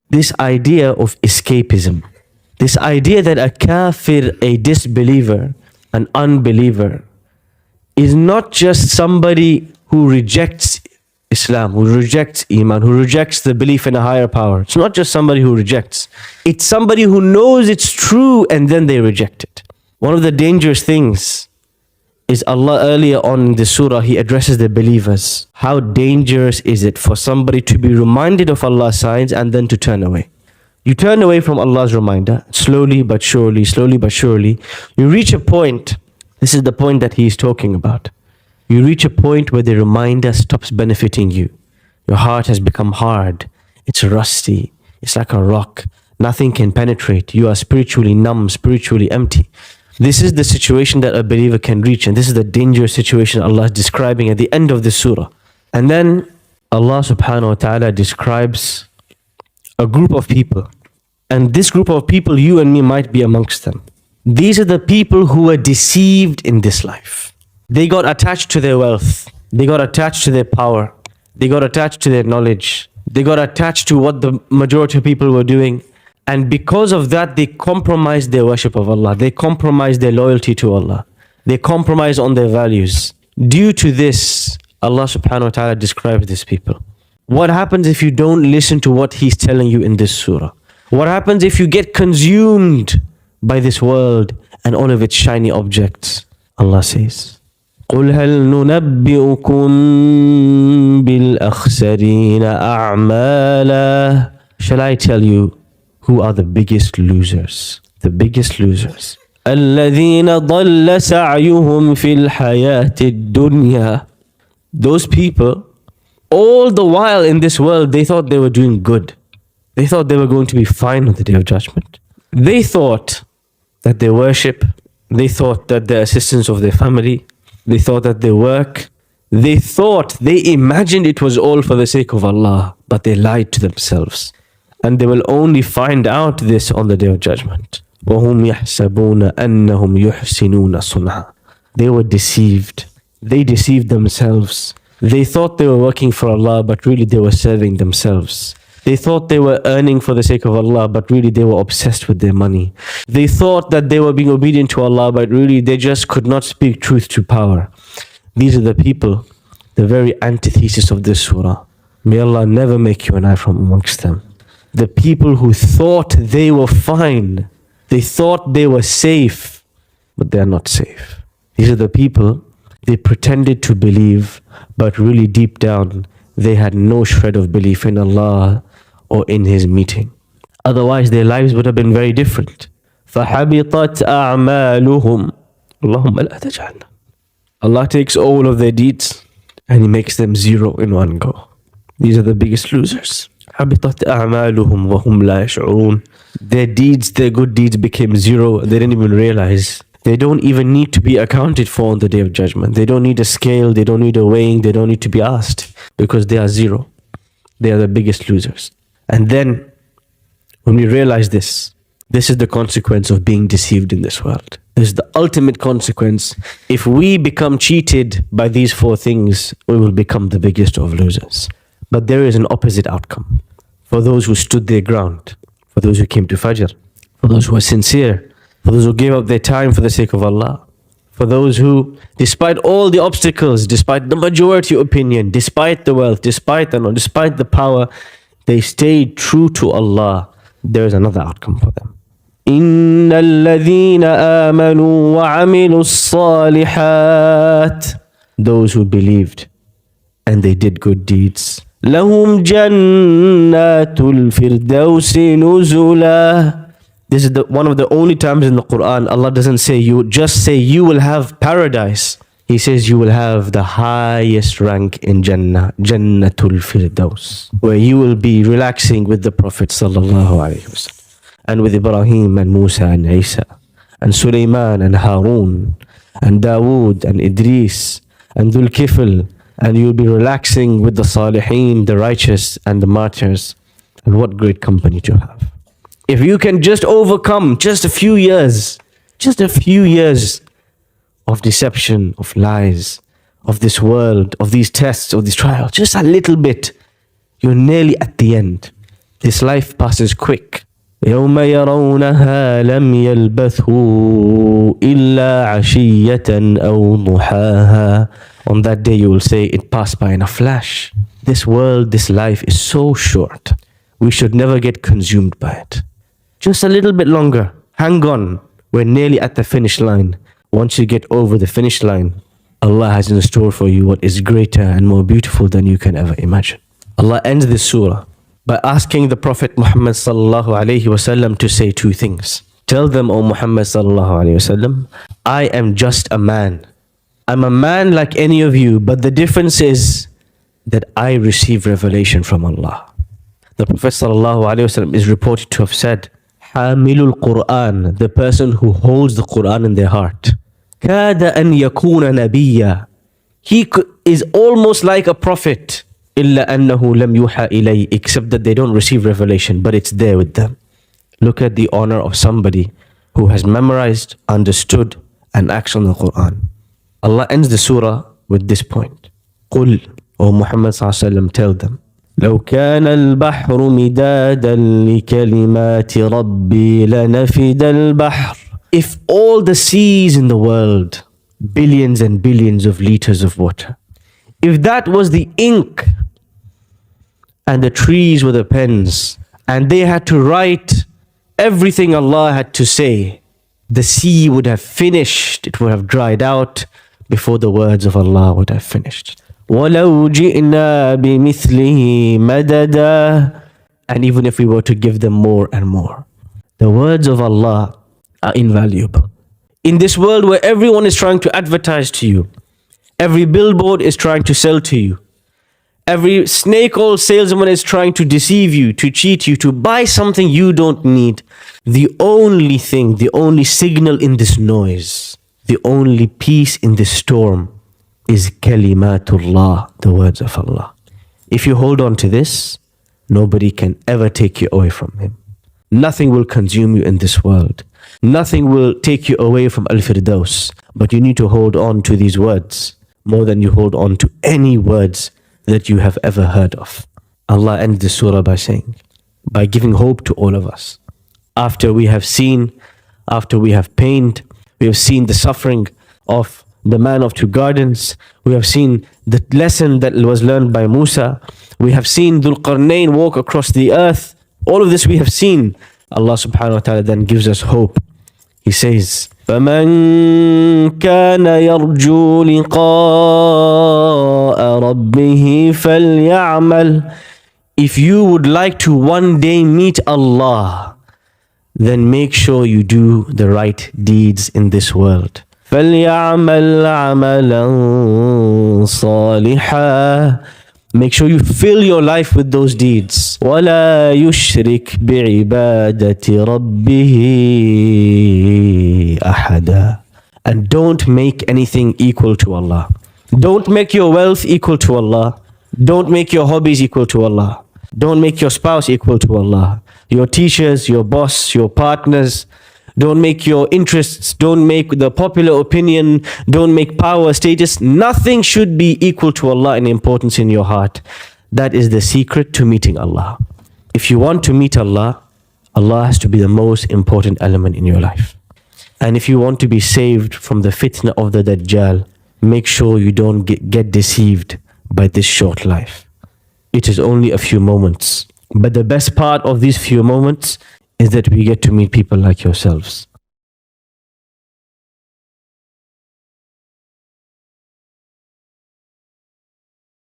this idea of escapism, this idea that a kafir, a disbeliever, an unbeliever, is not just somebody who rejects Islam, who rejects iman, who rejects the belief in a higher power. It's not just somebody who rejects. It's somebody who knows it's true and then they reject it. One of the dangerous things is Allah earlier on in the surah, He addresses the believers. How dangerous is it for somebody to be reminded of Allah's signs and then to turn away? You turn away from Allah's reminder, slowly but surely, you reach a point, this is the point that He is talking about. You reach a point where the reminder stops benefiting you. Your heart has become hard. It's rusty. It's like a rock. Nothing can penetrate. You are spiritually numb, spiritually empty. This is the situation that a believer can reach, and this is the dangerous situation Allah is describing at the end of this surah. And then Allah subhanahu wa ta'ala describes a group of people. And this group of people, you and me might be amongst them. These are the people who were deceived in this life. They got attached to their wealth. They got attached to their power. They got attached to their knowledge. They got attached to what the majority of people were doing. And because of that, they compromised their worship of Allah. They compromised their loyalty to Allah. They compromised on their values. Due to this, Allah subhanahu wa ta'ala describes these people. What happens if you don't listen to what He's telling you in this surah? What happens if you get consumed by this world and all of its shiny objects? Allah says, قُلْ هَلْ نُنَبِّئُكُمْ بِالْأَخْسَرِينَ أَعْمَالًا. Shall I tell you who are the biggest losers? The biggest losers. الَّذِينَ ضَلَّ سَعْيُهُمْ فِي الْحَيَاةِ الدُّنْيَا. Those people, all the while in this world, they thought they were doing good. They thought they were going to be fine on the Day of Judgment. They thought that their worship, they thought that the assistance of their family, they thought that their work, they imagined it was all for the sake of Allah, but they lied to themselves. And they will only find out this on the Day of Judgment. وَهُمْ يَحْسَبُونَ أَنَّهُمْ يُحْسِنُونَ صُنْعًا. They were deceived. They deceived themselves. They thought they were working for Allah, but really they were serving themselves. They thought they were earning for the sake of Allah, but really they were obsessed with their money. They thought that they were being obedient to Allah, but really they just could not speak truth to power. These are the people, the very antithesis of this surah. May Allah never make you and I from amongst them. The people who thought they were fine, they thought they were safe, but they are not safe. These are the people, they pretended to believe, but really deep down, they had no shred of belief in Allah or in His meeting. Otherwise, their lives would have been very different. فَحَبِطَتْ أَعْمَالُهُمْ اللَّهُمَّ لَا تَجْعَلْنَا. Allah takes all of their deeds and He makes them zero in one go. These are the biggest losers. حَبِطَتْ أَعْمَالُهُمْ وَهُمْ لَا يَشْعُرُونَ. Their deeds, their good deeds became zero. They didn't even realize. They don't even need to be accounted for on the Day of Judgment. They don't need a scale. They don't need a weighing. They don't need to be asked because they are zero. They are the biggest losers. And then when we realize this is the consequence of being deceived in this world. This is the ultimate consequence. If we become cheated by these four things, we will become the biggest of losers. But there is an opposite outcome. For those who stood their ground, for those who came to Fajr, for those who were sincere, for those who gave up their time for the sake of Allah, for those who, despite all the obstacles, despite the majority opinion, despite the wealth, despite the power, they stayed true to Allah. There is another outcome for them. إِنَّ الَّذِينَ آمَنُوا وَعَمِلُوا الصَّالِحَاتِ. Those who believed and they did good deeds. لَهُمْ جَنَّاتُ الْفِرْدَوْسِ نُزُلًا. This is one of the only times in the Quran Allah doesn't say you will have paradise. He says you will have the highest rank in Jannah, Jannatul Firdaus, where you will be relaxing with the Prophet sallallahu alaihi wasallam, and with Ibrahim and Musa and Isa, and Sulaiman and Harun, and Dawood and Idris, and Dhul Kifl, and you'll be relaxing with the Salihin, the righteous, and the martyrs. And what great company to have. If you can just overcome just a few years of deception, of lies, of this world, of these tests, of these trials, just a little bit, you're nearly at the end. This life passes quick. يوم يرونها لم يلبثوا إلا عشية أو ضحاها. On that day you will say, it passed by in a flash. This world, this life is so short. We should never get consumed by it. Just a little bit longer. Hang on. We're nearly at the finish line. Once you get over the finish line, Allah has in store for you what is greater and more beautiful than you can ever imagine. Allah ends this surah by asking the Prophet Muhammad sallallahu alayhi wasallam to say two things. Tell them, O Muhammad sallallahu alayhi wasallam, I am just a man. I'm a man like any of you, but the difference is that I receive revelation from Allah. The Prophet sallallahu alayhi wasallam is reported to have said, Hamilul Quran, the person who holds the Quran in their heart. Kada an yakuna nabiyya. He is almost like a prophet. Illa annahu lam yuha ilay, except that they don't receive revelation, but it's there with them. Look at the honor of somebody who has memorized, understood, and acts on the Quran. Allah ends the surah with this point. Qul, O Muhammad sallallahu alaihi wasallam, tell them, لو كان البحر مدادا لكلمات ربي لنفد البحر. If all the seas in the world, billions and billions of liters of water, if that was the ink and the trees were the pens and they had to write everything Allah had to say, the sea would have finished, it would have dried out before the words of Allah would have finished. وَلَوْ جِئْنَا بِمِثْلِهِ مَدَدًا. And even if we were to give them more and more, the words of Allah are invaluable. In this world where everyone is trying to advertise to you, every billboard is trying to sell to you, every snake-oil salesman is trying to deceive you, to cheat you, to buy something you don't need, the only thing, the only signal in this noise, the only peace in this storm is kalimatullah, the words of Allah. If you hold on to this, nobody can ever take you away from Him. Nothing will consume you in this world. Nothing will take you away from Al-Firdaus. But you need to hold on to these words more than you hold on to any words that you have ever heard of. Allah ends the surah by saying, by giving hope to all of us. After we have seen, after we have pained, we have seen the suffering of the man of two gardens. We have seen the lesson that was learned by Musa. We have seen Dhul Qarnayn walk across the earth. All of this we have seen. Allah subhanahu wa ta'ala then gives us hope. He says, فَمَنْ كَانَ يَرْجُو لِقَاءَ رَبِّهِ فَلْيَعْمَلْ. If you would like to one day meet Allah, then make sure you do the right deeds in this world. فَلْيَعْمَلْ عَمَلًا صَالِحًا. Make sure you fill your life with those deeds. وَلَا يُشْرِكْ بِعِبَادَةِ رَبِّهِ أَحَدًا. And don't make anything equal to Allah. Don't make your wealth equal to Allah. Don't make your hobbies equal to Allah. Don't make your spouse equal to Allah. Your teachers, your boss, your partners. Don't make your interests, don't make the popular opinion, don't make power, status. Nothing should be equal to Allah in importance in your heart. That is the secret to meeting Allah. If you want to meet Allah, Allah has to be the most important element in your life. And if you want to be saved from the fitna of the Dajjal, make sure you don't get deceived by this short life. It is only a few moments. But the best part of these few moments is that we get to meet people like yourselves.